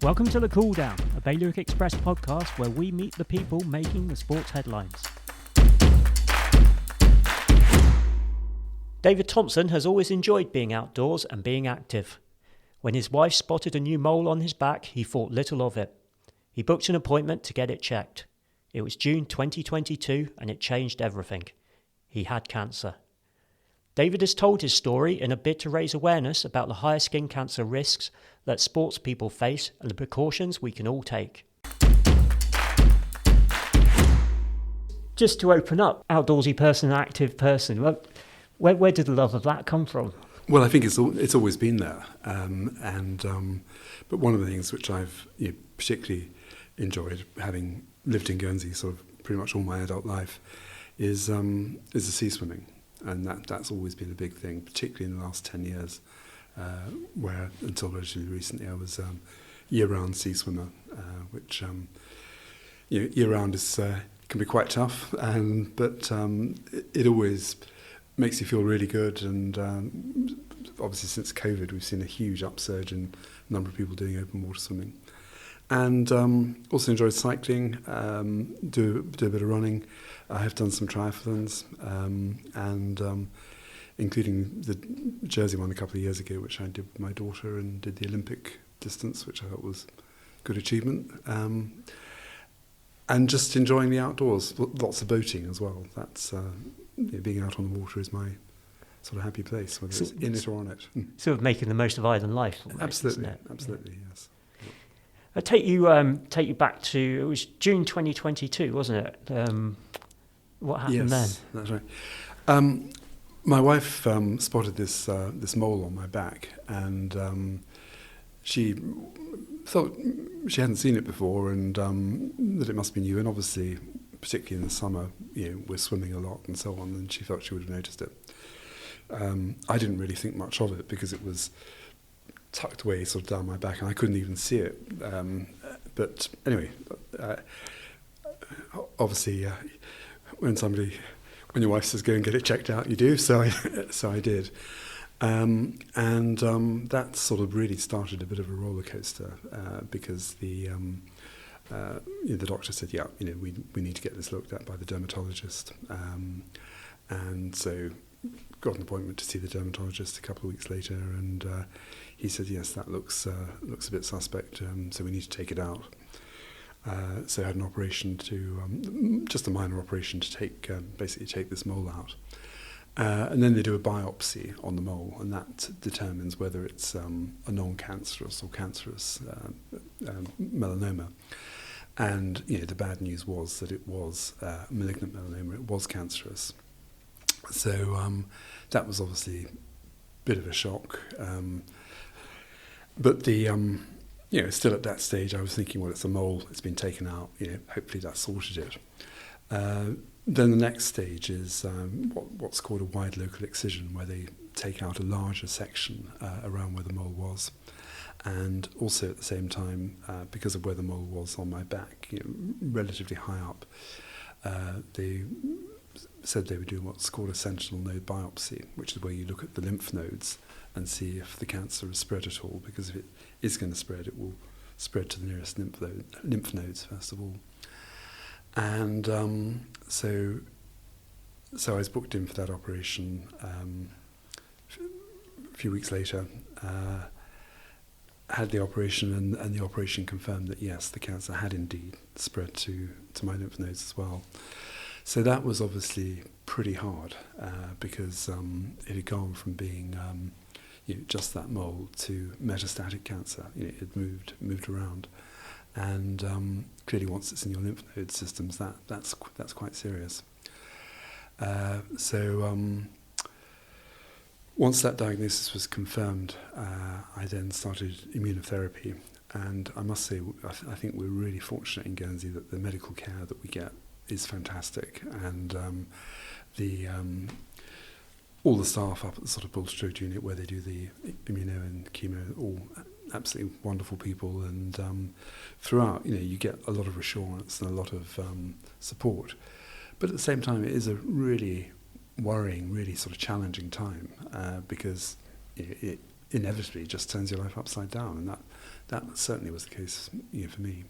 Welcome to The Cool Down, a Bailiwick Express podcast where we meet the people making the sports headlines. David Thompson has always enjoyed being outdoors and being active. When his wife spotted a new mole on his back, he thought little of it. He booked an appointment to get it checked. It was June 2022 and it changed everything. He had cancer. David has told his story in a bid to raise awareness about the higher skin cancer risks that sports people face and the precautions we can all take. Just to open up, outdoorsy person, active person, where did the love of that come from? Well, I think it's always been there, but one of the things which I've particularly enjoyed, having lived in Guernsey sort of pretty much all my adult life, is the sea swimming. And that's always been a big thing, particularly in the last 10 years, where until relatively recently I was year-round sea swimmer, which year-round is can be quite tough, but it always makes you feel really good. And obviously since COVID, we've seen a huge upsurge in the number of people doing open water swimming, and also enjoyed cycling, do a bit of running. I have done some triathlons, and including the Jersey one a couple of years ago, which I did with my daughter, and did the Olympic distance, which I thought was a good achievement. And just enjoying the outdoors, lots of boating as well. That's being out on the water is my sort of happy place, whether it's in it or on it. Sort of making the most of island life. Almost, absolutely, absolutely, yes. I take you back to, it was June 2022, wasn't it? What happened then? Yes, that's right. My wife spotted this mole on my back, and she thought she hadn't seen it before, and that it must be new. And obviously, particularly in the summer, we're swimming a lot and so on, and she thought she would have noticed it. I didn't really think much of it because it was tucked away sort of down my back, and I couldn't even see it. But anyway, obviously, when your wife says go and get it checked out, you do. So I did, and that sort of really started a bit of a roller coaster, because the doctor said, we need to get this looked at by the dermatologist, and so got an appointment to see the dermatologist a couple of weeks later, and he said, yes, that looks a bit suspect, so we need to take it out. So I had an operation just a minor operation to basically take this mole out. And then they do a biopsy on the mole, and that determines whether it's a non-cancerous or cancerous melanoma. And the bad news was that it was malignant melanoma, it was cancerous. So that was obviously a bit of a shock. But still at that stage, I was thinking, well, it's a mole, it's been taken out, hopefully that sorted it. Then the next stage is what's called a wide local excision, where they take out a larger section around where the mole was. And also at the same time, because of where the mole was on my back, relatively high up, they said they were doing what's called a sentinel node biopsy, which is where you look at the lymph nodes and see if the cancer has spread at all, because if it is going to spread, it will spread to the nearest lymph nodes first of all. And so I was booked in for that operation. A few weeks later, had the operation, and the operation confirmed that yes, the cancer had indeed spread to my lymph nodes as well. So that was obviously pretty hard, because it had gone from being just that mole to metastatic cancer. It had moved around, and clearly once it's in your lymph node systems, that's quite serious. So once that diagnosis was confirmed, I then started immunotherapy, and I must say I think we're really fortunate in Guernsey that the medical care that we get is fantastic, and all the staff up at the sort of Bulstrode unit where they do the immuno and chemo, all absolutely wonderful people, and throughout, you get a lot of reassurance and a lot of support. But at the same time, it is a really worrying, really sort of challenging time, because inevitably just turns your life upside down, and that certainly was the case, for me.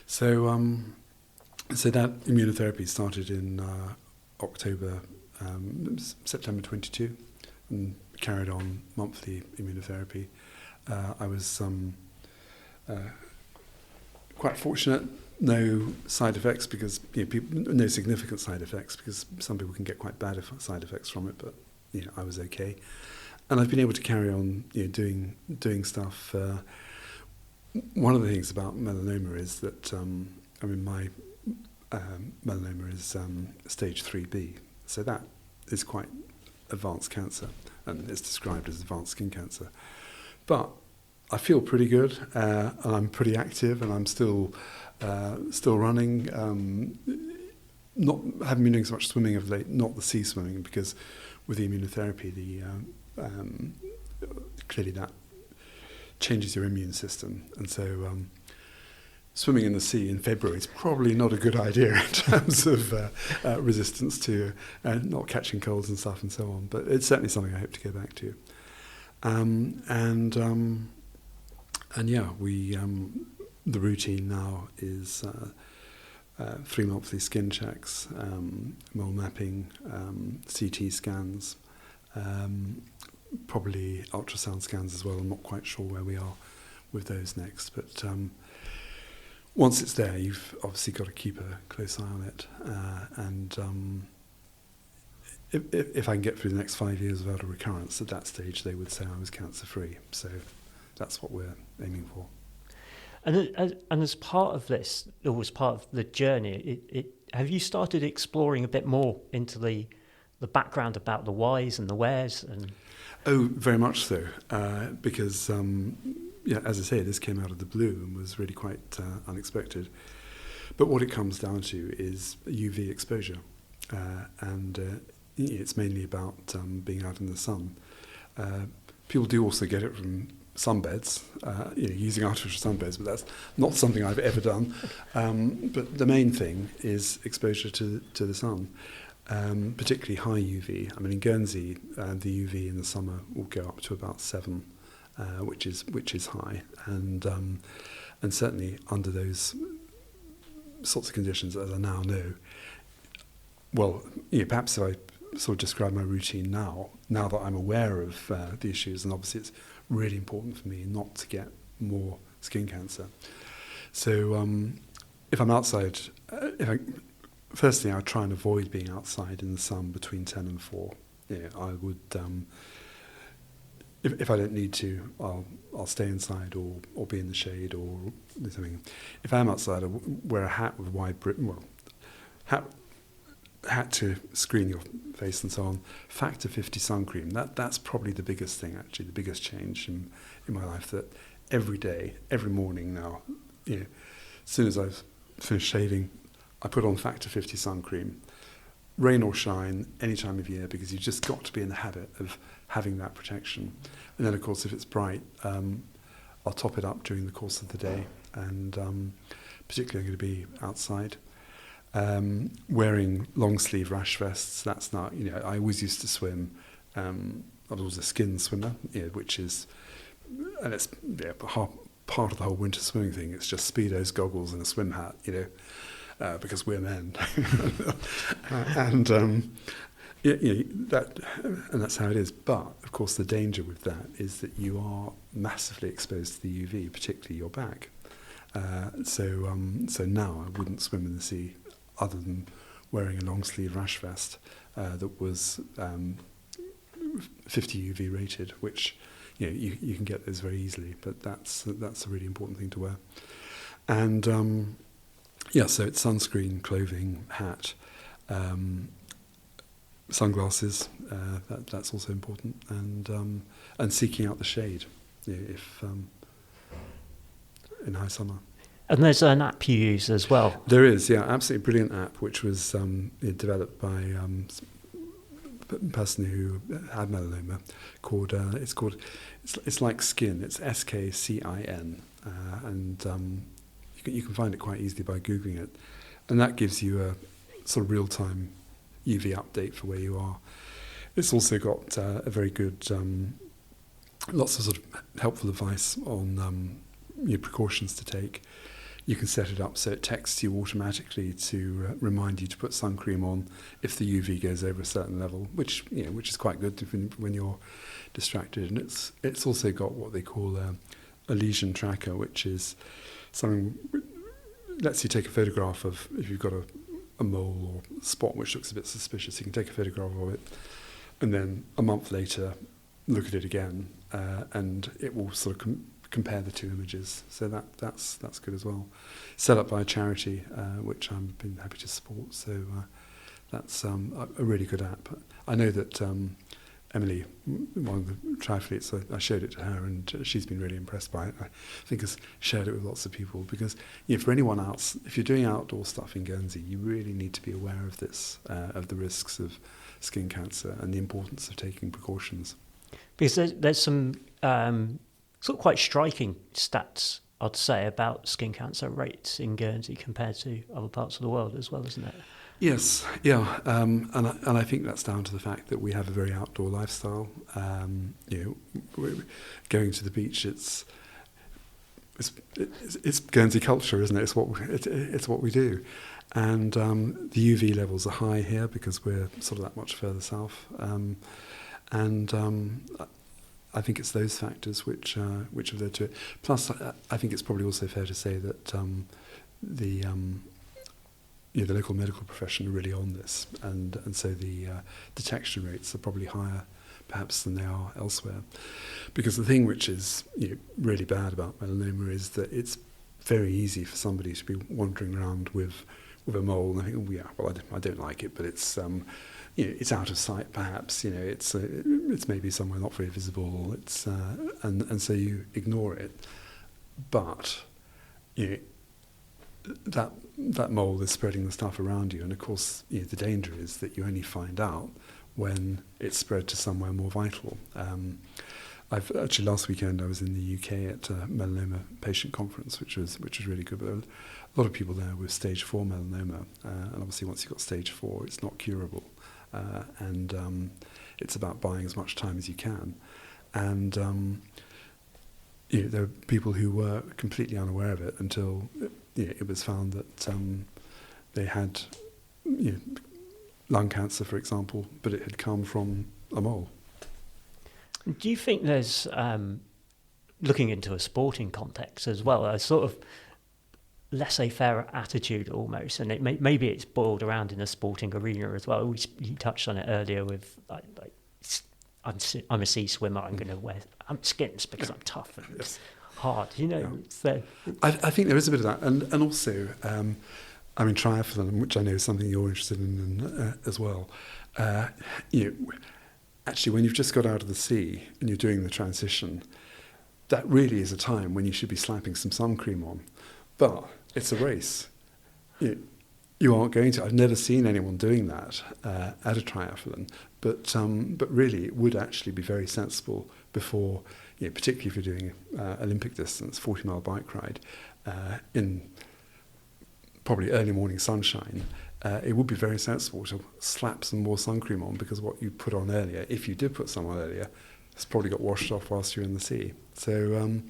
So so that immunotherapy started in September 22, and carried on monthly immunotherapy. I was quite fortunate. No side effects because no significant side effects, because some people can get quite bad side effects from it, but I was okay, and I've been able to carry on doing stuff. One of the things about melanoma is that my melanoma is stage 3B, so that is quite advanced cancer, and it's described as advanced skin cancer. But I feel pretty good, and I'm pretty active, and I'm still running. Haven't been doing so much swimming of late, not the sea swimming, because with the immunotherapy, clearly that changes your immune system, and so swimming in the sea in February is probably not a good idea in terms of resistance to not catching colds and stuff and so on. But it's certainly something I hope to go back to. And yeah, the routine now is 3 monthly skin checks, mole mapping, CT scans, probably ultrasound scans as well. I'm not quite sure where we are with those next, but once it's there, you've obviously got to keep a close eye on it. And if I can get through the next 5 years without a recurrence, at that stage they would say I was cancer-free. So that's what we're aiming for. And as part of this, or as part of the journey, have you started exploring a bit more into the background about the whys and the wheres? Oh, very much so, because as I say, this came out of the blue and was really quite unexpected. But what it comes down to is UV exposure, and it's mainly about being out in the sun. People do also get it from sunbeds, using artificial sunbeds, but that's not something I've ever done. But the main thing is exposure to the sun, particularly high UV. I mean, in Guernsey, the UV in the summer will go up to about 7. Which is high, and certainly under those sorts of conditions, as I now know. Well, perhaps if I sort of describe my routine now that I'm aware of the issues, and obviously it's really important for me not to get more skin cancer. So if I'm outside, firstly I try and avoid being outside in the sun between 10 and 4. I would. If I don't need to, I'll stay inside or be in the shade or do something. If I'm outside, I wear a hat with wide brim. Well, hat to screen your face and so on. Factor 50 sun cream. That's probably the biggest thing, actually, the biggest change in my life. That every day, every morning now, as soon as I've finished shaving, I put on Factor 50 sun cream. Rain or shine, any time of year, because you've just got to be in the habit of having that protection. And then, of course, if it's bright, I'll top it up during the course of the day, and particularly I'm going to be outside. Wearing long sleeve rash vests, that's not, I always used to swim. I was always a skin swimmer, which is, and it's part of the whole winter swimming thing. It's just Speedos, goggles and a swim hat, because we're men. That's how it is. But of course, the danger with that is that you are massively exposed to the UV, particularly your back. So now I wouldn't swim in the sea other than wearing a long sleeve rash vest that was 50 UV rated, which you can get those very easily. But that's a really important thing to wear. And so it's sunscreen, clothing, hat. Sunglasses, that's also important, and seeking out the shade if in high summer. And there's an app you use as well. There is, absolutely brilliant app which was developed by a person who had melanoma. It's like Skin. It's SKCIN, and you can find it quite easily by googling it, and that gives you a sort of real-time UV update for where you are. It's also got a very good lots of sort of helpful advice on precautions to take. You can set it up so it texts you automatically to remind you to put sun cream on if the UV goes over a certain level, which is quite good when you're distracted. And it's also got what they call a lesion tracker, which is something lets you take a photograph of if you've got a mole or spot which looks a bit suspicious. You can take a photograph of it, and then a month later look at it again, and it will sort of compare the two images. So that's good as well. Set up by a charity, which I've been happy to support. So that's a really good app. I know that Emily, one of the triathletes, I showed it to her, and she's been really impressed by it. I think has shared it with lots of people because for anyone else, if you're doing outdoor stuff in Guernsey, you really need to be aware of this, of the risks of skin cancer and the importance of taking precautions. Because there's some sort of quite striking stats, I'd say, about skin cancer rates in Guernsey compared to other parts of the world as well, isn't it? Yes, yeah, and I think that's down to the fact that we have a very outdoor lifestyle. Going to the beach, it's Guernsey culture, isn't it? It's what we do, and the UV levels are high here because we're sort of that much further south, I think it's those factors which have led to it. Plus, I think it's probably also fair to say that the local medical profession are really on this, and so the detection rates are probably higher, perhaps, than they are elsewhere. Because the thing which is really bad about melanoma is that it's very easy for somebody to be wandering around with a mole and think, I don't like it, but it's it's out of sight, perhaps. It's maybe somewhere not very visible. It's and so you ignore it, but that mole is spreading the stuff around you, and of course the danger is that you only find out when it's spread to somewhere more vital. I've actually last weekend I was in the UK at a melanoma patient conference, which was really good. But there were a lot of people there with stage 4 melanoma, and obviously once you've got stage 4, it's not curable. And it's about buying as much time as you can. And there are people who were completely unaware of it until it was found that they had lung cancer, for example, but it had come from a mole. Do you think there's, looking into a sporting context as well, a sort of laissez-faire attitude almost, and maybe it's boiled around in a sporting arena as well? You touched on it earlier with like I'm a sea swimmer, I'm going to wear skins because I'm tough and yes. hard, I think there is a bit of that, and also triathlon, which I know is something you're interested in as well. Actually, when you've just got out of the sea and you're doing the transition, that really is a time when you should be slapping some sun cream on. But it's a race. You aren't going to. I've never seen anyone doing that at a triathlon. But really, it would actually be very sensible before, particularly if you're doing Olympic distance, 40-mile bike ride, in probably early morning sunshine. It would be very sensible to slap some more sun cream on, because what you put on earlier, if you did put some on earlier, it's probably got washed off whilst you're in the sea. So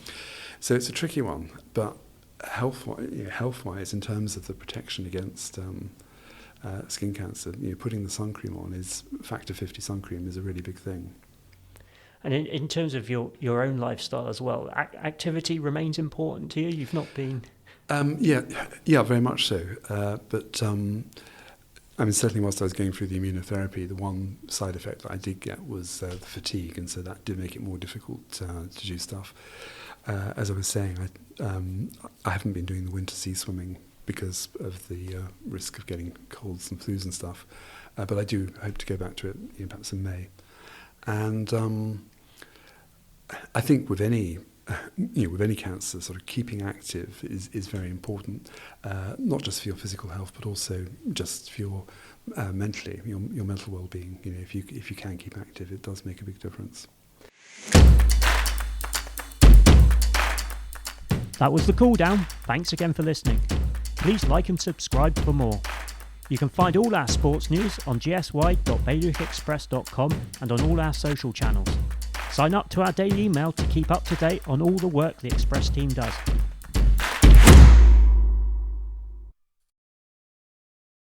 it's a tricky one, but health-wise, in terms of the protection against skin cancer, putting the sun cream on is factor 50 sun cream is a really big thing. And in terms of your own lifestyle as well, activity remains important to you. You've not been. Yeah, very much so. But certainly whilst I was going through the immunotherapy, the one side effect that I did get was the fatigue, and so that did make it more difficult to do stuff. As I was saying, I haven't been doing the winter sea swimming because of the risk of getting colds and flus and stuff, but I do hope to go back to it perhaps in May. And I think with any cancer, sort of keeping active is very important, not just for your physical health, but also just for your mentally, your mental well-being. If you can keep active, it does make a big difference. That was the cool down. Thanks again for listening. Please like and subscribe for more. You can find all our sports news on gsy.bailiwickexpress.com and on all our social channels. Sign up to our daily email to keep up to date on all the work the Express team does.